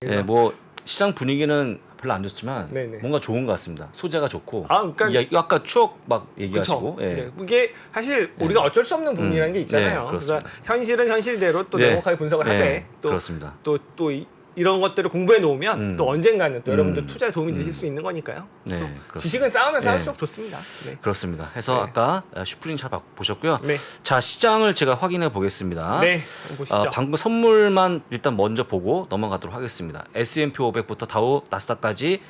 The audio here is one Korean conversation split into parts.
네, 뭐 시장 분위기는 별로 안 좋지만 네네. 뭔가 좋은 것 같습니다. 소재가 좋고. 그러니까 이게 아까 추억 막 얘기하시고. 예. 네. 이게 사실 우리가 어쩔 수 없는 부분이라는 게 있잖아요. 네, 그래서 그렇습니다. 현실은 현실대로 또 네. 명확하게 분석을 네, 하되 그렇습니다. 또 이런 것들을 공부해 놓으면 또 언젠가는 또 여러분들 투자에 도움이 되실 수 있는 거니까요. 네, 또 그렇습니다. 지식은 쌓으면 네. 쌓을수록 좋습니다. 네. 그렇습니다. 해서 네. 아까 슈프림 잘 보셨고요. 네. 자, 시장을 제가 확인해 보겠습니다. 네, 한번 보시죠. 방금 선물만 일단 먼저 보고 넘어가도록 하겠습니다. S&P 500부터 다우, 나스닥까지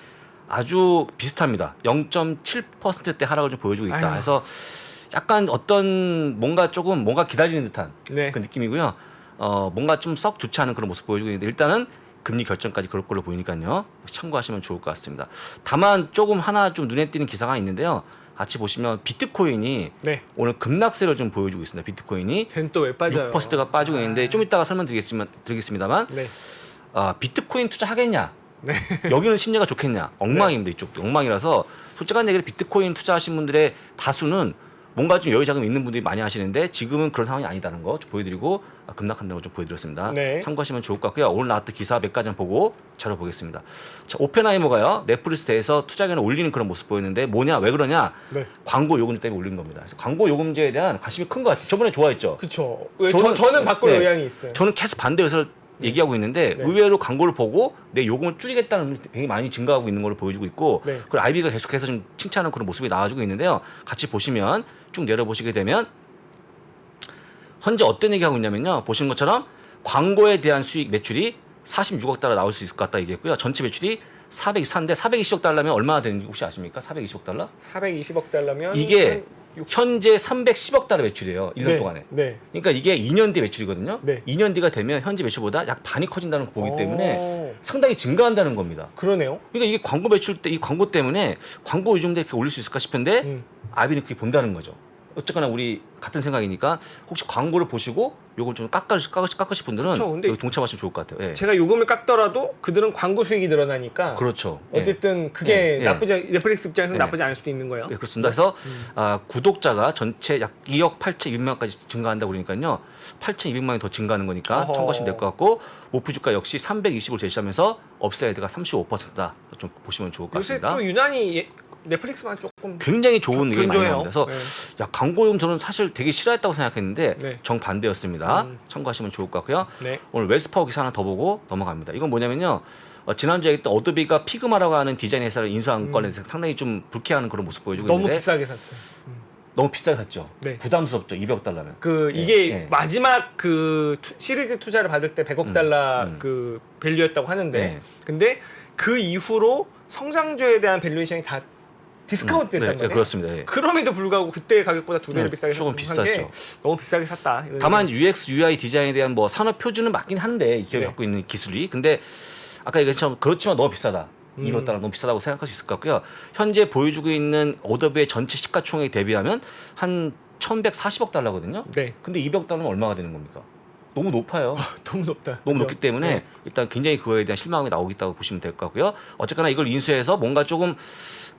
아주 비슷합니다. 0.7%대 하락을 좀 보여주고 있다. 아유. 그래서 약간 어떤 뭔가 기다리는 듯한 네. 그 느낌이고요. 뭔가 좀 썩 좋지 않은 그런 모습 보여주고 있는데 일단은 금리 결정까지 그럴 걸로 보이니까요. 참고하시면 좋을 것 같습니다. 다만 조금 하나 좀 눈에 띄는 기사가 있는데요. 같이 보시면 비트코인이 네. 오늘 급락세를 좀 보여주고 있습니다. 비트코인이 쟤는 또 왜 빠져요? 6%가 빠지고 있는데 좀 이따가 드리겠습니다만 네. 비트코인 투자하겠냐? 네. 여기는 심리가 좋겠냐? 엉망입니다. 이쪽도 엉망이라서 솔직한 얘기를 비트코인 투자하신 분들의 다수는 뭔가 좀 여유 자금 있는 분들이 많이 하시는데 지금은 그런 상황이 아니다는 거 좀 보여드리고 급락한다는 거 좀 보여드렸습니다. 네. 참고하시면 좋을 것 같고요. 오늘 나왔던 기사 몇 가지 보고 자료 보겠습니다. 자, 오펜하이머가요. 넷플릭스 대해서 투자금을 올리는 그런 모습 보였는데 뭐냐? 왜 그러냐? 네. 광고 요금 때문에 올린 겁니다. 그래서 광고 요금제에 대한 관심이 큰 것 같아요. 저번에 좋아했죠. 그렇죠. 저는 바꿀 네. 의향이 있어요. 저는 계속 반대 의사를 얘기하고 있는데 네. 의외로 광고를 보고 내 요금을 줄이겠다는 의견이 굉장히 많이 증가하고 있는 걸 보여주고 있고 네. 그리고 아이비가 계속해서 좀 칭찬하는 그런 모습이 나와주고 있는데요. 같이 보시면 쭉 내려보시게 되면 현재 어떤 얘기하고 있냐면요. 보시는 것처럼 광고에 대한 수익 매출이 46억 달러 나올 수 있을 것 같다 얘기했고요. 전체 매출이 424인데 420억 달러면 얼마나 되는지 혹시 아십니까? 420억 달러? 420억 달러면 이게 현재 310억 달러 매출이에요. 1년 네. 동안에. 네. 그러니까 이게 2년 뒤 매출이거든요. 네. 2년 뒤가 되면 현재 매출보다 약 반이 커진다는 거 보기 때문에 오. 상당히 증가한다는 겁니다. 그러네요. 그러니까 이게 광고 매출 때 이 광고 때문에 광고 요즘대 이렇게 올릴 수 있을까 싶은데 아비는 그렇게 본다는 거죠. 어쨌거나 우리 같은 생각이니까 혹시 광고를 보시고 요걸 좀 깎으실 분들은 그쵸, 근데 여기 동참하시면 좋을 것 같아요. 예. 제가 요금을 깎더라도 그들은 광고 수익이 늘어나니까 그렇죠. 예. 어쨌든 그게 예. 넷플릭스 입장에서는 예. 나쁘지 않을 수도 있는 거예요. 예, 그렇습니다. 그래서 구독자가 전체 약 2억 8,200만까지 증가한다고 그러니까요. 8,200만이 더 증가하는 거니까 어허. 참고하시면 될 것 같고 목표 주가 역시 320을 제시하면서 업사이드가 35%다. 좀 보시면 좋을 것 요새 같습니다. 또 유난히 넷플릭스만 조금 굉장히 좋은 의견이 많이 견조해요. 나옵니다. 그래서 네. 야 광고용 저는 사실 되게 싫어했다고 생각했는데 네. 정반대였습니다. 참고하시면 좋을 것 같고요. 네. 오늘 웨스파워 기사 하나 더 보고 넘어갑니다. 이건 뭐냐면요. 지난주에 했던 어도비가 피그마라고 하는 디자인 회사를 인수한 건에 대해서 상당히 좀 불쾌하는 그런 모습 보여주고 너무 있는데 비싸게 샀어요. 너무 비싸게 샀죠. 네. 부담스럽죠. 200억 달러면. 이게 예. 마지막 시리즈 투자를 받을 때 100억 달러 그 밸류였다고 하는데 네. 근데 그 이후로 성장주에 대한 밸류에이션이 다 디스카운트 됐단 네, 말이에요. 그렇습니다. 예. 그럼에도 불구하고 그때 가격보다 두 배로 네, 비싸게 조금 산 게 비쌌죠. 너무 비싸게 샀다. 이런 다만 얘기. UX, UI 디자인에 대한 뭐 산업 표준은 맞긴 한데 이 기업이 네. 갖고 있는 기술이 근데 아까 얘기했지만 그렇지만 너무 비싸다. 200달러 너무 비싸다고 생각할 수 있을 것 같고요. 현재 보여주고 있는 어도비의 전체 시가총액에 대비하면 한 1,140억 달러거든요. 네. 근데 200억 달러면 얼마가 되는 겁니까? 너무 높아요. 너무 높다. 너무 그죠? 높기 때문에 네. 일단 굉장히 그거에 대한 실망이 나오고 있다고 보시면 될 것 같고요. 어쨌거나 이걸 인수해서 뭔가 조금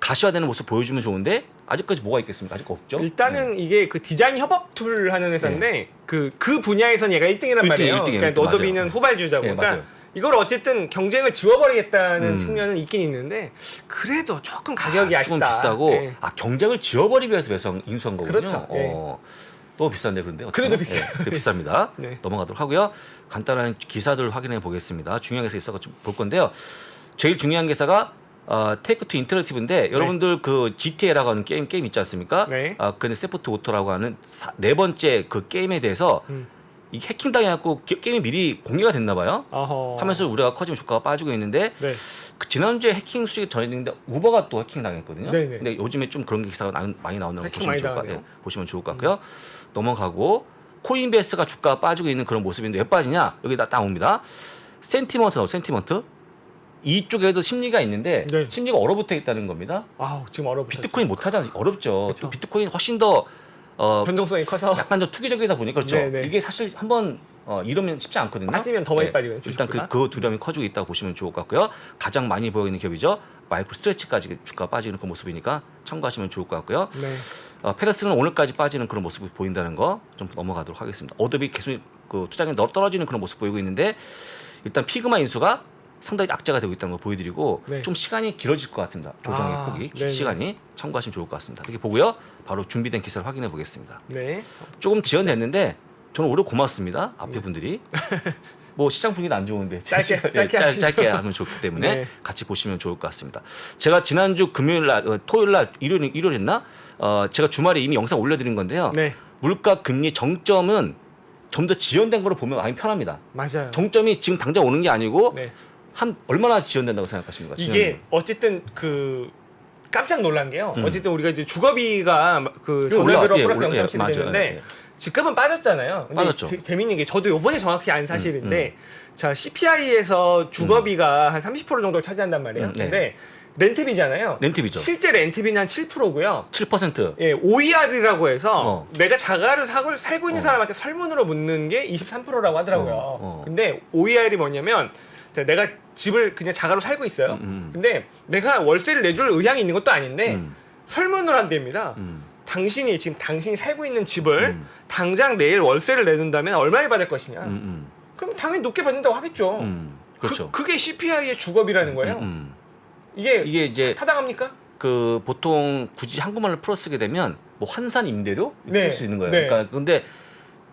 가시화되는 모습 보여주면 좋은데 아직까지 뭐가 있겠습니까? 아직 없죠. 일단은 이게 그 디자인 협업 툴 하는 회사인데 그 분야에선 얘가 1등이란 1등, 말이에요. 1등, 그러니까 1등, 어도비는 맞아요. 후발주자고. 네, 그러니까 맞아요. 이걸 어쨌든 경쟁을 지워버리겠다는 측면은 있긴 있는데 그래도 조금 가격이 아쉽다. 좀 비싸고 네. 경쟁을 지워버리기 위해서 인수한 거군요. 그렇죠. 네. 너무 비싼데 그런데 그래도 어떡하나? 비싸요. 네, 비쌉니다. 네. 넘어가도록 하고요. 간단한 기사들 확인해 보겠습니다. 중요한 기사 있어서 좀 볼 건데요. 제일 중요한 기사가 테이크 투 인터랙티브인데 여러분들 그 GTA라고 하는 게임 있지 않습니까? 네. 그런데 세프트 오토라고 하는 네 번째 그 게임에 대해서 이 해킹 당해갖고 게임이 미리 공개가 됐나 봐요. 어허. 하면서 우려가 커지면 주가가 빠지고 있는데 네. 그 지난주에 해킹 수익이 전해졌는데 우버가 또 해킹 당했거든요. 네네. 근데 요즘에 좀 그런 기사가 많이 나오는 거 해킹 보시면 많이 좋을 것 당하네요. 같아요. 보시면 좋을 것 같고요. 넘어가고 코인베이스가 주가가 빠지고 있는 그런 모습인데 왜 빠지냐? 여기다 딱 옵니다. 센티먼트. 이쪽에도 심리가 있는데 네. 심리가 얼어붙어 있다는 겁니다. 아우 지금 어렵죠. 비트코인 못 하잖아요. 어렵죠. 그쵸. 비트코인 훨씬 더 변동성이 커서 약간 더 투기적이다 보니까 그렇죠. 네네. 이게 사실 한번 이러면 쉽지 않거든요. 빠지면 더 많이 빠지거든요, 일단 주식보다. 그 두려움이 커지고 있다고 보시면 좋을 것 같고요. 가장 많이 보이는 기업이죠. 마이크로 스트레치까지 주가가 빠지는 그 모습이니까 참고하시면 좋을 것 같고요. 네. 페더스는 오늘까지 빠지는 그런 모습이 보인다는 거 좀 넘어가도록 하겠습니다. 어도비 계속 그 투자금이 떨어지는 그런 모습 보이고 있는데 일단 피그마 인수가 상당히 악재가 되고 있다는 걸 보여드리고 네. 좀 시간이 길어질 것 같습니다. 조정의 아, 폭이 네네. 시간이 참고하시면 좋을 것 같습니다. 이렇게 보고요. 바로 준비된 기사를 확인해 보겠습니다. 네. 조금 지연됐는데 저는 오히려 고맙습니다. 앞에 분들이 뭐 시장 분위기는 안 좋은데 짧게 하면 좋기 때문에 네. 같이 보시면 좋을 것 같습니다. 제가 지난주 금요일 날, 토요일 날, 일요일했나? 제가 주말에 이미 영상 올려드린 건데요. 네. 물가 금리 정점은 좀 더 지연된 거로 보면 많이 편합니다. 맞아요. 정점이 지금 당장 오는 게 아니고 네. 한 얼마나 지연된다고 생각하십니까? 이게 어쨌든 그 깜짝 놀란 게요. 어쨌든 우리가 이제 주거비가 그 전월비로 플러스 0.7이 됐는데 집값은 빠졌잖아요. 근데 빠졌죠. 재밌는 게 저도 요번에 정확히 안 사실인데 자 CPI에서 주거비가 한 30% 정도를 차지한단 말이에요. 네. 근데 렌트비잖아요. 렌트비죠. 실제 렌트비는 한 7%고요. 7%. 예, OER이라고 해서 어. 내가 자가를 살고 있는 사람한테 설문으로 묻는 게 23%라고 하더라고요. 근데 OER이 뭐냐면 자, 내가 집을 그냥 자가로 살고 있어요. 근데 내가 월세를 내줄 의향이 있는 것도 아닌데 설문을 한답니다. 당신이 살고 있는 집을 당장 내일 월세를 내놓는다면 얼마를 받을 것이냐. 그럼 당연히 높게 받는다고 하겠죠. 그렇죠. 그게 CPI의 주거비라는 거예요. 이게 이제 타당합니까? 그 보통 굳이 한국말로 풀어 쓰게 되면 뭐 환산 임대료 네. 쓸 수 있는 거예요. 네. 그러니까 근데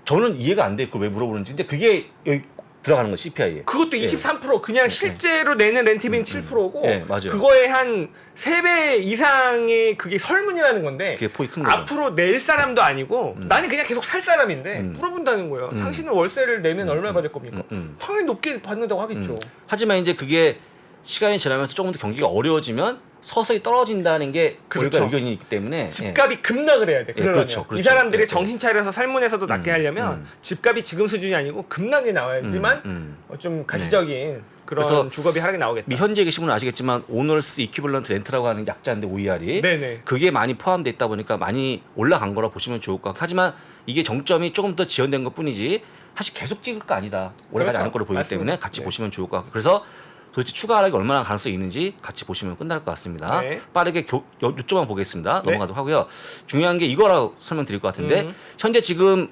저는 이해가 안 돼. 그걸 왜 물어보는지. 근데 그게 여기 들어가는 거 CPI에. 그것도 23% 그냥 실제로 내는 렌트비는 7%고 네, 맞아요. 그거에 한 3배 이상의 그게 설문이라는 건데 그게 폭이 큰 거죠. 앞으로 낼 사람도 아니고 나는 그냥 계속 살 사람인데 물어본다는 거예요. 당신은 월세를 내면 얼마 받을 겁니까? 당연히 높게 받는다고 하겠죠. 하지만 이제 그게 시간이 지나면서 조금 더 경기가 어려워지면 서서히 떨어진다는 게 그렇죠. 월가 의견이기 때문에 집값이 급락을 해야 돼. 그러려면 그렇죠, 그렇죠. 이 사람들이 네, 정신 차려서 살문에서도 낫게 하려면 집값이 지금 수준이 아니고 급락이 나와야지만 좀 가시적인 그런 그래서 주거비 하락이 나오겠다. 현재 계신 분은 아시겠지만 오너스 이퀴벌런트 렌트라고 하는 약자인데 OER이 네네. 그게 많이 포함돼 있다 보니까 많이 올라간 거라 보시면 좋을 것 같고 하지만 이게 정점이 조금 더 지연된 것 뿐이지 사실 계속 찍을 거 아니다. 오래가지 그렇죠. 않을 거로 보이기 맞습니다. 때문에 같이 네. 보시면 좋을 것 같고 그래서 도대체 추가 하락이 얼마나 가능성이 있는지 같이 보시면 끝날 것 같습니다. 네. 빠르게 요점만 보겠습니다. 네. 넘어가도록 하고요. 중요한 게 이거라고 설명드릴 것 같은데 현재 지금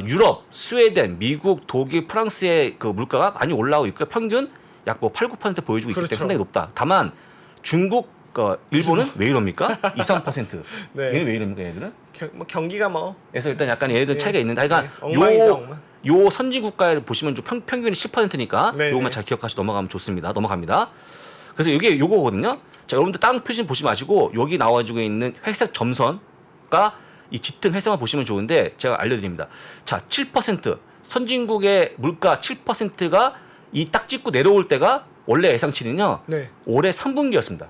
유럽, 스웨덴, 미국, 독일, 프랑스의 그 물가가 많이 올라오고 있고 평균 약 뭐 8, 9% 보여주고 있기 그렇죠. 때문에 상당히 높다. 다만 중국, 일본은 왜 이럽니까? 2, 3%. 네. 얘는 왜 이럽니까, 얘들은? 뭐 경기가 뭐 그래서 일단 약간 얘네들 네. 차이가 있는데, 하여간 엉망이죠, 엉망. 요 선진 국가를 보시면 좀 평균이 10%니까 네, 요것만 네. 잘 기억하시고 넘어가면 좋습니다. 넘어갑니다. 그래서 이게 요거거든요. 자, 여러분들 다른 표시 보지 마시고 여기 나와주고 있는 회색 점선과 이 짙은 회색만 보시면 좋은데 제가 알려드립니다. 자, 7% 선진국의 물가 7%가 이 딱 찍고 내려올 때가 원래 예상치는요. 네. 올해 3분기였습니다.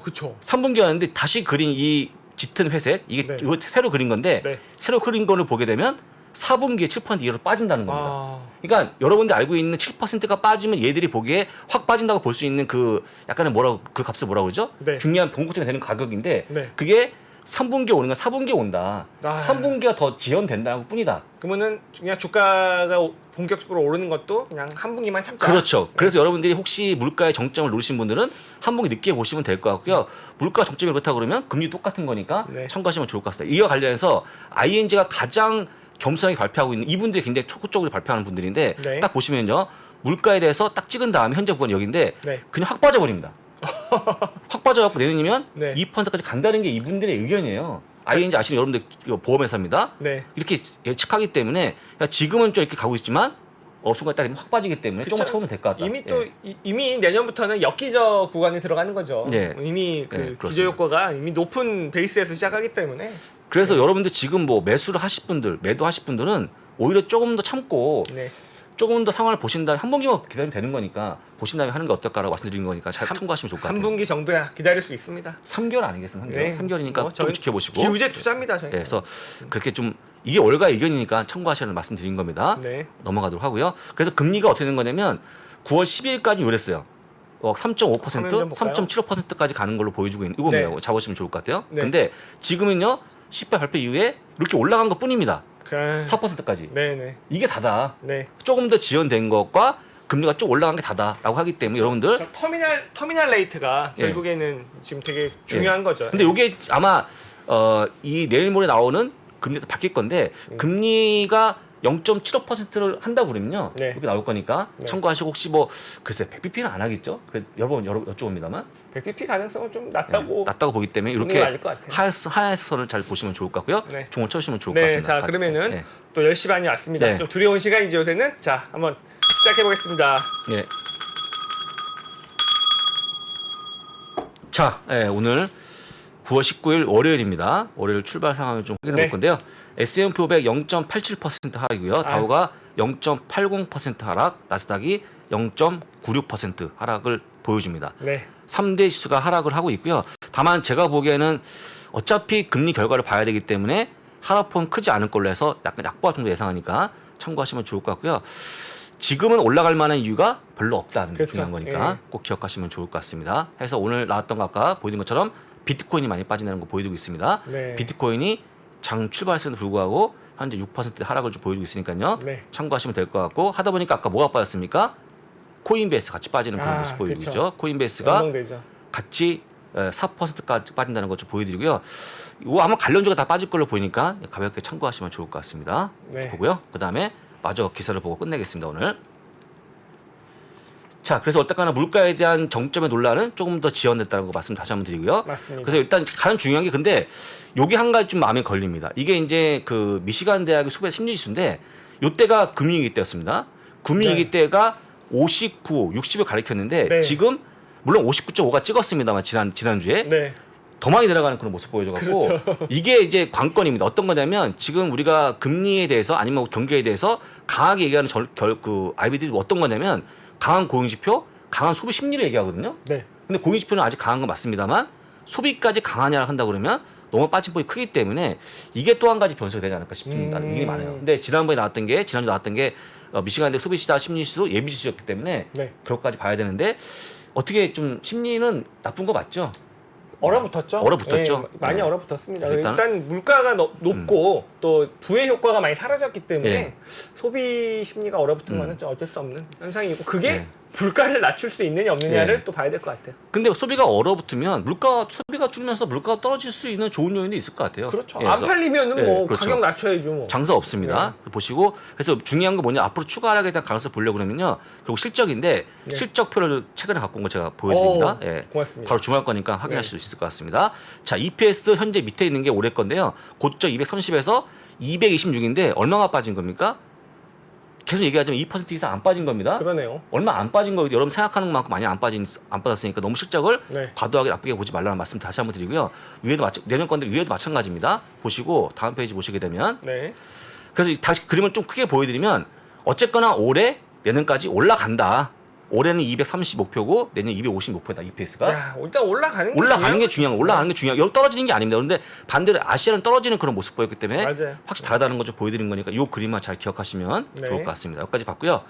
그쵸. 3분기였는데 다시 그린 이 짙은 회색 이게 네. 이거 새로 그린 건데 네. 새로 그린 거를 보게 되면 4분기에 7% 이하로 빠진다는 겁니다. 아, 그러니까 여러분들 알고 있는 7%가 빠지면 얘들이 보기에 확 빠진다고 볼 수 있는 그 약간의 그 값을 뭐라고 그러죠? 네. 중요한 본고점이 되는 가격인데 네. 그게 3분기에 오는 건 4분기에 온다. 아. 3분기가 더 지연된다는 뿐이다. 그러면은 그냥 주가가 본격적으로 오르는 것도 그냥 한 분기만 참자. 그렇죠. 그래서 여러분들이 혹시 물가의 정점을 노리신 분들은 한 분기 늦게 보시면 될 것 같고요. 물가 정점이 그렇다 그러면 금리 똑같은 거니까 네. 참고하시면 좋을 것 같습니다. 이와 관련해서 ING가 가장 겸손하게 발표하고 있는 이분들이 굉장히 적극적으로 발표하는 분들인데 네. 딱 보시면요. 물가에 대해서 딱 찍은 다음에 현재 구간이 여기인데 네. 그냥 확 빠져버립니다. 확 빠져갖고 내년이면 네. 2%까지 간다는 게 이분들의 의견이에요. ING 아시는 여러분들 이거 보험회사입니다. 네. 이렇게 예측하기 때문에 그러니까 지금은 좀 이렇게 가고 있지만 순간 딱 확 빠지기 때문에 조금만 참으면 될 것 같다. 이미 예. 또 이미 내년부터는 역기저 구간에 들어가는 거죠. 네. 이미 그 네, 기저 그렇습니다. 효과가 이미 높은 베이스에서 시작하기 때문에 그래서 여러분들 지금 뭐 매수를 하실 분들, 매도하실 분들은 오히려 조금 더 참고 네. 조금 더 상황을 보신 다음에 한 분기만 기다리면 되는 거니까 보신 다음에 하는 게 어떨까라고 말씀드리는 거니까 잘 참고하시면 좋을 것 같아요. 한 분기 정도야 기다릴 수 있습니다. 3개월 아니겠습니까? 3개월. 네. 3개월이니까 뭐 좀 저희 지켜보시고. 기우제 투자입니다, 저희. 네, 그래서 그렇게 좀 이게 월가 의견이니까 참고하시라는 말씀 드린 겁니다. 네. 넘어가도록 하고요. 그래서 금리가 어떻게 되는 거냐면 9월 12일까지 요랬어요. 3.5%, 화면 좀 볼까요? 3.75%까지 가는 걸로 보여주고 있는 이겁니다. 네. 잡으시면 좋을 것 같아요. 네. 근데 지금은요. 10배 발표 이후에 이렇게 올라간 것 뿐입니다. 그... 4%까지. 네네. 이게 다다. 네. 조금 더 지연된 것과 금리가 쭉 올라간 게 다다라고 하기 때문에 여러분들 저 터미널 레이트가 예. 결국에는 지금 되게 중요한 거죠. 근데 이게 아마 이 내일 모레 나오는 금리도 바뀔 건데 금리가 0.75%를 한다고 그러면요. 네. 이렇게 나올 거니까 네. 참고하시고 혹시 뭐 글쎄 100bp는 안 하겠죠. 그래 여러 번 여쭤봅니다만 100bp 가능성은 좀 낮다고 낮다고 보기 때문에 보는 게 이렇게 맞을 것 같아요. 하얀선을 잘 보시면 좋을 것 같고요. 네. 종을 쳐주시면 좋을 것 네, 같습니다. 자 그러면은 네. 또 10시 반이 왔습니다. 네. 좀 두려운 시간이죠 요새는. 자 한번 시작해 보겠습니다. 예. 자, 오늘 9월 19일 월요일입니다. 월요일 출발 상황을 좀 확인해 볼 네. 건데요. S&P 500 0.87% 하락이고요. 다우가 0.80% 하락, 나스닥이 0.96% 하락을 보여줍니다. 네. 3대 지수가 하락을 하고 있고요. 다만 제가 보기에는 어차피 금리 결과를 봐야 되기 때문에 하락폭은 크지 않을 걸로 해서 약간 약보합 정도 예상하니까 참고하시면 좋을 것 같고요. 지금은 올라갈 만한 이유가 별로 없다는 게 그렇죠. 중요한 거니까 예. 꼭 기억하시면 좋을 것 같습니다. 해서 오늘 나왔던 거 아까 보여드린 것처럼 비트코인이 많이 빠진다는 거 보여드리고 있습니다. 네. 비트코인이 장 출발했음에도 불구하고 현재 6% 하락을 좀 보여주고 있으니까요. 네. 참고하시면 될 것 같고 하다 보니까 아까 뭐가 빠졌습니까? 코인베이스 같이 빠지는 그런 모습 보여주고 그쵸. 있죠. 코인베이스가 연동되죠. 같이 4%까지 빠진다는 것 좀 보여드리고요. 이거 아마 관련주가 다 빠질 걸로 보이니까 가볍게 참고하시면 좋을 것 같습니다. 네. 보고요. 그 다음에 마저 기사를 보고 끝내겠습니다. 오늘. 자, 그래서 어쨌거나 물가에 대한 정점의 논란은 조금 더 지연됐다는 거 말씀 다시 한번 드리고요. 맞습니다. 그래서 일단 가장 중요한 게 근데 요게 한 가지 좀 마음에 걸립니다. 이게 이제 그 미시간 대학의 소비자 심리지수인데 요때가 금융위기 때였습니다. 금융위기 네. 때가 59, 60을 가리켰는데 네. 지금 물론 59.5가 찍었습니다만 지난주에 네. 더 많이 내려가는 그런 모습 보여줘갖고 그렇죠. 이게 이제 관건입니다. 어떤 거냐면 지금 우리가 금리에 대해서 아니면 경기에 대해서 강하게 얘기하는 그 IB들이 어떤 거냐면 강한 고용지표, 강한 소비 심리를 얘기하거든요. 네. 근데 고용지표는 아직 강한 건 맞습니다만 소비까지 강하냐 한다 그러면 너무 빠짐폭이 크기 때문에 이게 또 한 가지 변수가 되지 않을까 싶습니다. 의견이 많아요. 근데 지난주 나왔던 게 미시간대 소비시장 심리지수 예비지수였기 때문에 네. 그것까지 봐야 되는데 어떻게 좀 심리는 나쁜 거 맞죠? 얼어붙었죠. 얼어붙었죠. 예, 많이 네. 얼어붙었습니다. 그래서 일단 물가가 높고 또 부의 효과가 많이 사라졌기 때문에 네. 소비 심리가 얼어붙은 거는 좀 어쩔 수 없는 현상이고 그게 네. 물가를 낮출 수 있느냐 없느냐를 네. 또 봐야 될 것 같아요. 근데 소비가 얼어붙으면 소비가 줄면서 물가가 떨어질 수 있는 좋은 요인도 있을 것 같아요. 그렇죠. 예, 안 그래서 팔리면은 예, 뭐 그렇죠. 가격 낮춰야죠. 뭐. 장사 없습니다. 보시고 그래서 중요한 건 뭐냐 앞으로 추가 하락에 대한 가능성을 보려고 그러면요. 결국 실적인데 네. 실적표를 최근에 갖고 온 거 제가 보여드립니다. 오, 예. 고맙습니다. 바로 주말 거니까 확인하실 네. 수 있을 것 같습니다. 자, EPS 현재 밑에 있는 게 올해 건데요. 고점 230에서 226인데 얼마가 빠진 겁니까? 계속 얘기하자면 2% 이상 안 빠진 겁니다. 그러네요. 얼마 안 빠진 거 여러분 생각하는 만큼 많이 안 빠졌으니까 너무 실적을 네. 과도하게 나쁘게 보지 말라는 말씀 다시 한번 드리고요. 내년 건데 위에도 마찬가지입니다. 보시고 다음 페이지 보시게 되면 네. 그래서 다시 그림을 좀 크게 보여드리면 어쨌거나 올해 내년까지 올라간다. 올해는 230 목표고 내년 250 목표다 EPS가. 자, 일단 올라가는 올라가는 게 중요한 거. 올라가는 게 중요한. 여기 떨어지는 게 아닙니다. 그런데 반대로 아시아는 떨어지는 그런 모습 보였기 때문에 맞아요. 확실히 다르다는 거 좀 보여드린 거니까 이 그림만 잘 기억하시면 네. 좋을 것 같습니다. 여기까지 봤고요.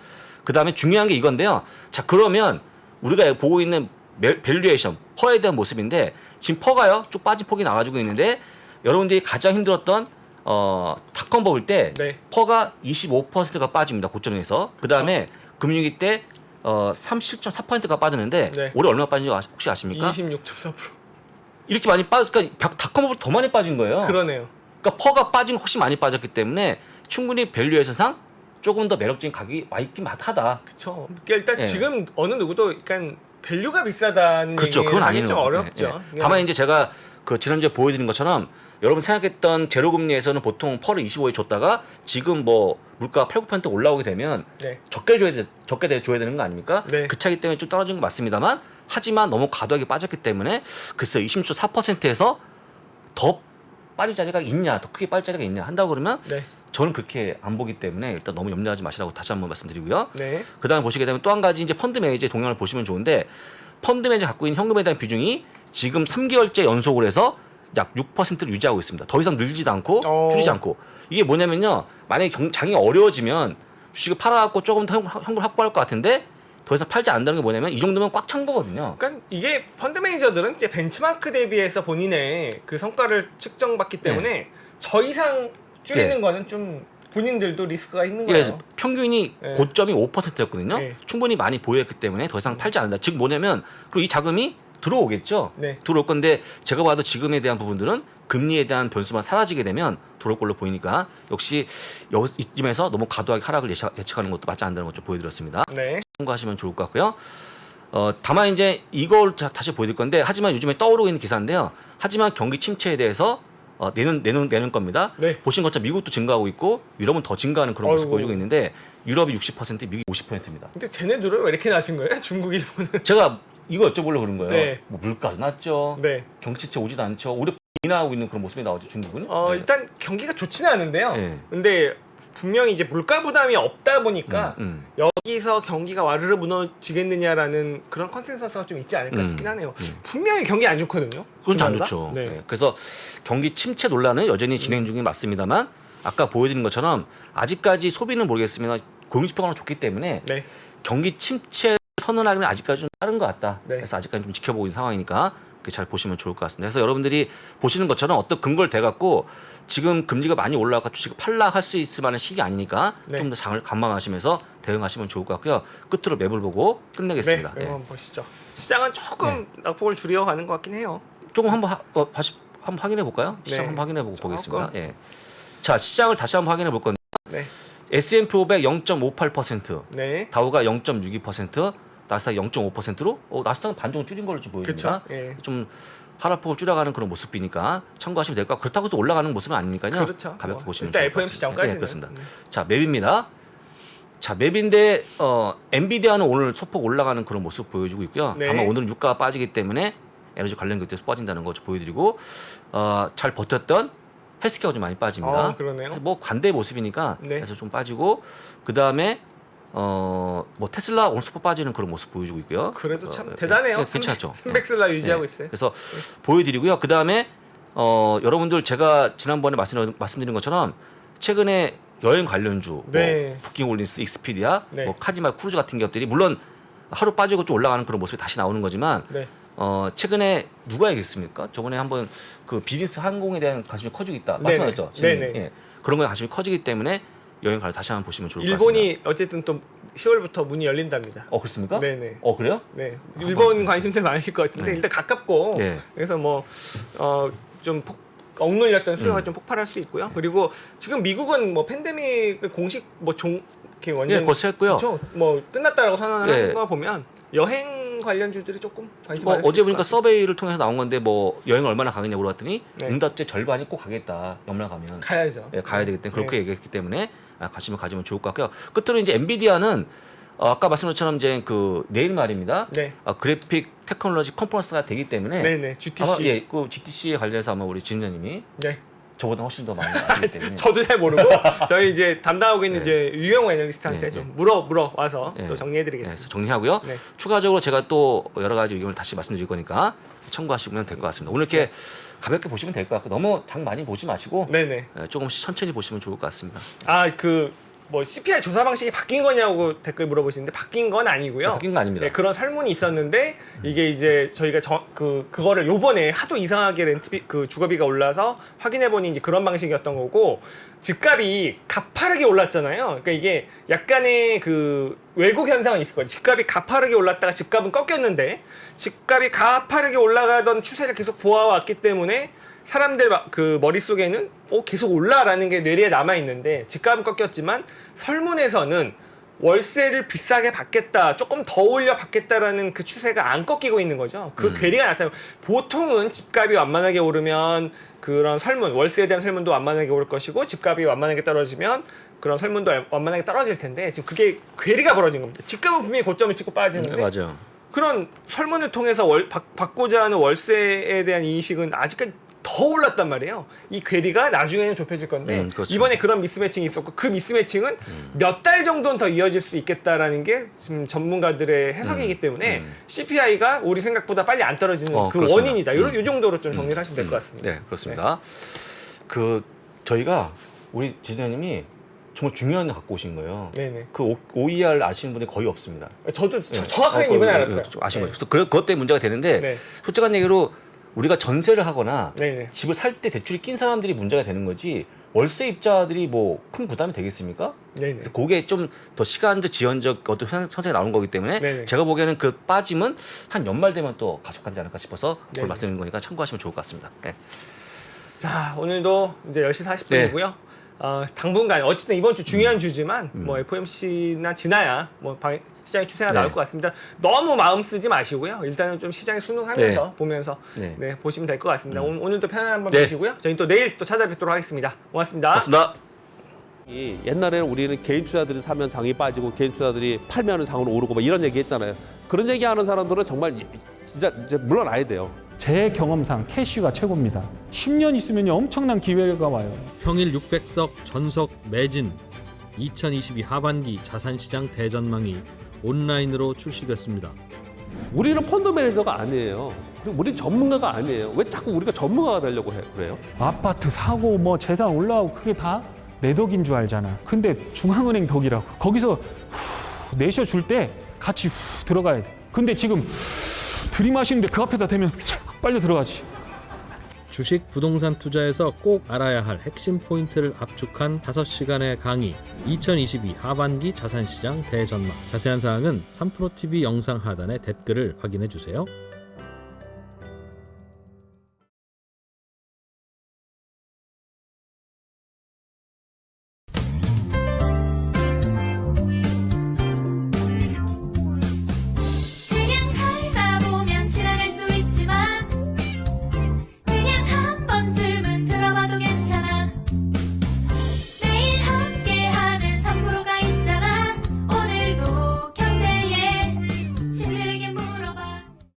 그 다음에 중요한 게 이건데요. 자, 그러면 우리가 보고 있는 밸류에이션 퍼에 대한 모습인데 지금 퍼가요 쭉 빠진 폭이 나와주고 있는데 여러분들이 가장 힘들었던 닷컴 버블 때 네. 퍼가 25%가 빠집니다. 고점에서. 그 다음에 금융위기 때 37.4%가 빠졌는데 네. 올해 얼마 빠진지 혹시 아십니까? 26.4%. 이렇게 많이 그러니까 닷컴보다 더 많이 빠진 거예요. 그러네요. 그러니까 퍼가 빠진 거 훨씬 많이 빠졌기 때문에 충분히 밸류에이션상 조금 더 매력적인 가격이 와 있긴 하다. 그렇죠. 일단 예. 지금 어느 누구도 약간 밸류가 비싸다는 그렇죠. 그건 하긴 아니에요. 좀 어렵죠. 예, 예. 다만 이제 제가 그 지난주에 보여드린 것처럼 여러분 생각했던 제로금리에서는 보통 퍼를 25에 줬다가 지금 뭐 물가 8, 9% 올라오게 되면 네. 적게 줘야 되는 거 아닙니까? 네. 그 차이기 때문에 좀 떨어진 거 맞습니다만 하지만 너무 과도하게 빠졌기 때문에 글쎄 26.4%에서 더 빠질 자리가 있냐, 더 크게 빠질 자리가 있냐 한다고 그러면 네. 저는 그렇게 안 보기 때문에 일단 너무 염려하지 마시라고 다시 한번 말씀드리고요. 네. 그 다음에 보시게 되면 또 한 가지 이제 펀드 매니저의 동향을 보시면 좋은데 펀드 매니저 갖고 있는 현금에 대한 비중이 지금 3개월째 연속으로 해서 약 6%를 유지하고 있습니다. 더 이상 늘지도 않고 줄이지 않고. 이게 뭐냐면요. 만약에 장이 어려워지면 주식을 팔아갖고 조금 더 현금을 확보할 것 같은데 더 이상 팔지 않는다는 게 뭐냐면 이 정도면 꽉 찬 거거든요. 그러니까 이게 펀드 매니저들은 이제 벤치마크 대비해서 본인의 그 성과를 측정받기 때문에 더 이상 줄이는 예. 거는 좀 본인들도 리스크가 있는 그래서 거예요. 평균이 예. 고점이 5%였거든요. 예. 충분히 많이 보였기 때문에 더 이상 팔지 않는다. 즉 뭐냐면 그리고 이 자금이 들어오겠죠. 네. 들어올 건데 제가 봐도 지금에 대한 부분들은 금리에 대한 변수만 사라지게 되면 들어올 걸로 보이니까 역시 이쯤에서 너무 과도하게 하락을 예측하는 것도 맞지 않다는 것 좀 보여드렸습니다. 네. 참고하시면 좋을 것 같고요. 다만 이제 이걸 다시 보여드릴 건데 하지만 요즘에 떠오르고 있는 기사인데요. 하지만 경기 침체에 대해서 내는 겁니다. 네. 보신 것처럼 미국도 증가하고 있고 유럽은 더 증가하는 그런 모습 아이고. 보여주고 있는데 유럽이 60%, 미국이 50%입니다. 근데 쟤네들은 왜 이렇게 낮은 거예요? 중국, 일본은? 제가 이거 여쭤보려고 그런 거예요. 네. 뭐 물가도 낮죠. 네. 경기침체 오지도 않죠. 오히려 인하하고 있는 그런 모습이 나오죠. 중국은. 네. 일단 경기가 좋지는 않은데요. 네. 근데 분명히 이제 물가 부담이 없다 보니까 여기서 경기가 와르르 무너지겠느냐라는 그런 컨센서스가 좀 있지 않을까 싶긴 하네요. 분명히 경기 안 좋거든요. 그건 안 우리나라가? 좋죠. 네. 네. 그래서 경기 침체 논란은 여전히 진행 중인 맞습니다만 아까 보여드린 것처럼 아직까지 소비는 모르겠으면 고용지표가 좋기 때문에 네. 경기 침체 선언하기는 아직까지 좀 빠른 것 같다. 네. 그래서 아직까지 좀 지켜보고 있는 상황이니까 잘 보시면 좋을 것 같습니다. 그래서 여러분들이 보시는 것처럼 어떤 근거를 대갖고 지금 금리가 많이 올라가서 주식을 팔락할 수 있을 만한 시기 아니니까 네. 좀 더 장을 감망하시면서 대응하시면 좋을 것 같고요. 끝으로 매물 보고 끝내겠습니다. 네. 예. 한번 보시죠. 시장은 조금 낙폭을 줄여가는 것 같긴 해요. 조금 한번 다시 한번 확인해 볼까요? 시장 네. 한번 확인해 보고 조금. 보겠습니다. 예. 자, 시장을 다시 한번 확인해 볼 건데 네. S&P 500 0.58%, 네. 다우가 0.62%, 나스닥 0.5%로 나스닥은 반 정도 줄인 걸로 좀 보입니다. 그쵸. 예. 좀 하락폭을 줄여가는 그런 모습이니까 참고하시면 될 것 같고 그렇다고 또 올라가는 모습은 아니니까요. 그렇죠. 가볍게 보시면 일단 좋을 것 FOMC 같습니다. 전까지는. 네, 그렇습니다. 자, 맵입니다. 자, 맵인데 엔비디아는 오늘 소폭 올라가는 그런 모습 보여주고 있고요. 네. 다만 오늘은 유가가 빠지기 때문에 에너지 관련 기업에서 빠진다는 거 좀 보여드리고 잘 버텼던 헬스케어가 좀 많이 빠집니다. 그러네요. 그래서 뭐 관대의 모습이니까 네. 그래서 좀 빠지고 그 다음에 뭐 테슬라 오늘 소폭 빠지는 그런 모습 보여주고 있고요. 그래도 참 예, 대단해요. 예, 괜찮죠. 300슬라 유지하고 예. 있어요. 그래서 보여드리고요. 그 다음에 여러분들 제가 지난번에 말씀드린 것처럼 최근에 여행 관련주, 네. 뭐 부킹홀린스, 익스피디아, 네. 뭐 카지마, 크루즈 같은 기업들이 물론 하루 빠지고 좀 올라가는 그런 모습이 다시 나오는 거지만 네. 최근에 누가 얘기했습니까? 저번에 한번 그 비즈니스 항공에 대한 관심이 커지고 있다 말씀하셨죠. 네네. 예. 그런 거에 관심이 커지기 때문에 여행 관련 다시 한번 보시면 좋을 것 같습니다. 일본이 어쨌든 또 10월부터 문이 열린답니다. 그렇습니까? 네네. 그래요? 네. 일본 관심들 많으실 것 같은데 네. 일단 가깝고 네. 그래서 뭐 좀 억눌렸던 수요가 좀 폭발할 수 있고요. 그리고 지금 미국은 뭐 팬데믹 공식 이렇게 완전 예, 거쳤고요. 그렇죠. 뭐 끝났다라고 선언을 네. 하는 거 보면 여행 관련주들이 조금 관심 뭐 많을 수 어제 있을 보니까 것 같아요. 서베이를 통해서 나온 건데 뭐 여행 얼마나 가겠냐 물어봤더니 네. 응답제 절반이 꼭 가겠다. 연말 가면. 가야죠. 예, 가야 되기 때문에 그렇게 네. 얘기했기 때문에 관심을 가지면 좋을 것 같고요. 끝으로 이제 엔비디아는 아까 말씀드린 것처럼 이제 그 내일 말입니다. 네. 그래픽 테크놀로지 컨퍼런스가 되기 때문에 네네. GTC. 아마 그 GTC에 관련해서 아마 우리 진우님이 네. 저보다 훨씬 더 많이 아시기 때문에 저도 잘 모르고 저희 이제 담당하고 있는 이제 유영호 애널리스트한테 네, 좀 물어 와서 네. 또 네, 정리해드리겠습니다. 그래서 정리하고요. 네. 추가적으로 제가 또 여러 가지 의견을 다시 말씀드릴 거니까 참고하시면 될 것 같습니다. 오늘 이렇게 가볍게 보시면 될 것 같고 너무 장 많이 보지 마시고 네네. 조금씩 천천히 보시면 좋을 것 같습니다. 뭐 CPI 조사 방식이 바뀐 거냐고 댓글 물어보시는데 바뀐 건 아니고요. 바뀐 거 아닙니다. 네, 그런 설문이 있었는데 이게 이제 저희가 그거를 요번에 하도 이상하게 그 주거비가 올라서 확인해 보니 이제 그런 방식이었던 거고 집값이 가파르게 올랐잖아요. 그러니까 이게 약간의 그 왜곡 현상은 있을 거예요. 집값이 가파르게 올랐다가 집값은 꺾였는데 집값이 가파르게 올라가던 추세를 계속 보아왔기 때문에 사람들 그 머릿속에는 계속 올라라는 게 뇌리에 남아 있는데 집값은 꺾였지만 설문에서는 월세를 비싸게 받겠다, 조금 더 올려 받겠다라는 그 추세가 안 꺾이고 있는 거죠. 그 괴리가 나타나요. 보통은 집값이 완만하게 오르면 그런 설문, 월세에 대한 설문도 완만하게 오를 것이고 집값이 완만하게 떨어지면 그런 설문도 완만하게 떨어질 텐데 지금 그게 괴리가 벌어진 겁니다. 집값은 분명히 고점을 찍고 빠지는데 맞아요. 그런 설문을 통해서 받고자 하는 월세에 대한 인식은 아직까지 더 올랐단 말이에요. 이 괴리가 나중에는 좁혀질 건데 그렇죠. 이번에 그런 미스매칭이 있었고 그 미스매칭은 몇 달 정도는 더 이어질 수 있겠다라는 게 지금 전문가들의 해석이기 때문에 CPI가 우리 생각보다 빨리 안 떨어지는 그 그렇습니다. 원인이다. 요 정도로 좀 정리를 하시면 될 것 같습니다. 네, 그렇습니다. 그 저희가 우리 지도님이 정말 중요한 거 갖고 오신 거예요. 네네. 그 OER 아시는 분이 거의 없습니다. 저도 정확하게 이번에 알았어요. 좀 아신 네. 거죠. 그래서 그것 때문에 문제가 되는데 네. 솔직한 얘기로 우리가 전세를 하거나 네네. 집을 살 때 대출이 낀 사람들이 문제가 되는 거지 월세입자들이 뭐 큰 부담이 되겠습니까? 네네. 그래서 그게 좀 더 시간적 지연적 어떤 선택이 나오는 거기 때문에 네네. 제가 보기에는 그 빠짐은 한 연말 되면 또 가속하지 않을까 싶어서 그걸 네네. 말씀드린 거니까 참고하시면 좋을 것 같습니다. 네. 자, 오늘도 이제 10시 40분이고요. 당분간 어쨌든 이번 주 중요한 주지만 뭐 FOMC나 지나야 뭐 시장의 추세가 네. 나올 것 같습니다. 너무 마음 쓰지 마시고요. 일단은 좀 시장에 순응하면서 네. 보면서 네. 네, 보시면 될 것 같습니다. 오늘도 편안한 한번 네. 보시고요. 저희 또 내일 또 찾아뵙도록 하겠습니다. 고맙습니다. 고맙습니다. 옛날에는 우리는 개인 투자들이 사면 장이 빠지고 개인 투자들이 팔면은 장으로 오르고 막 이런 얘기 했잖아요. 그런 얘기 하는 사람들은 정말 진짜 이제 물러나야 돼요. 제 경험상 캐시가 최고입니다. 10년 있으면 엄청난 기회가 와요. 평일 600석 전석 매진 2022 하반기 자산시장 대전망이 온라인으로 출시됐습니다. 우리는 펀드 매니저가 아니에요. 그리고 우리는 전문가가 아니에요. 왜 자꾸 우리가 전문가가 되려고 그래요? 아파트 사고 뭐 재산 올라가고 그게 다 내 덕인 줄 알잖아. 근데 중앙은행 덕이라고. 거기서 내셔줄 때 같이 들어가야 돼. 근데 지금 들이마시는데 그 앞에다 대면 빨리 들어가지. 주식 부동산 투자에서 꼭 알아야 할 핵심 포인트를 압축한 5시간의 강의 2022 하반기 자산시장 대전망. 자세한 사항은 3프로TV 영상 하단의 댓글을 확인해 주세요.